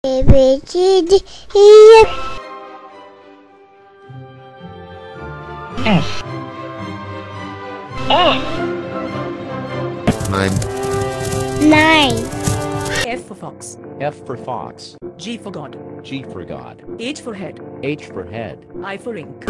ABCD F Nine. F for fox. F for fox. G for God. G for God. H for head. H for head. I for ink.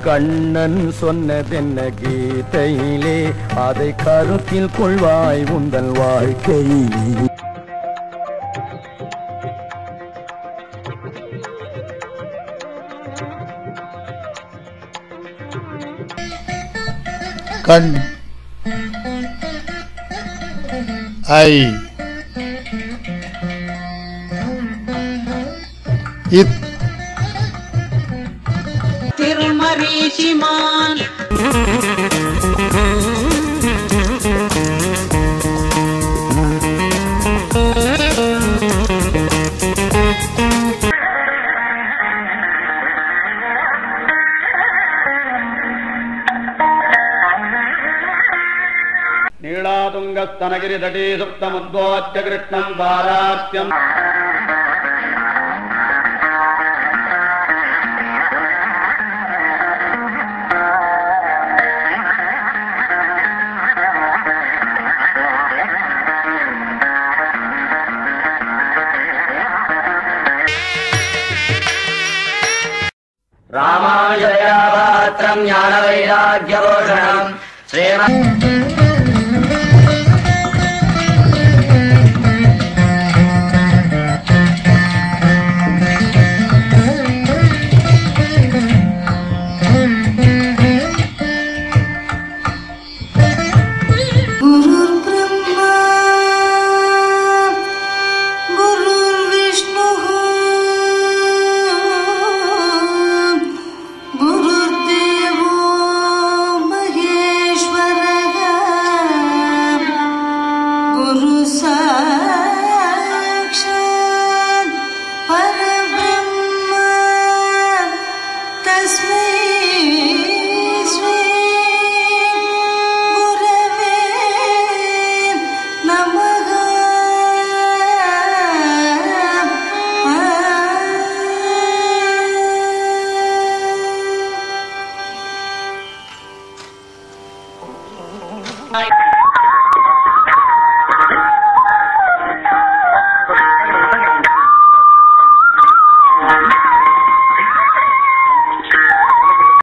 Kannan சொன்னதென்ன கீதையிலே, அதை கருத்தில் கொள்வாய் உந்தன் வாழ்க்கையிலே. கண் ஐ இத் திருமரீச்சிமான் நீளாதுங்கஸ்தனகிரிதடீ சுப்தமுத்வோத்ய கிருஷ்ணம் பாராத்யம் ராமாயணபாத்திரம் ஞானவைராக்யபூஷணம் Bye.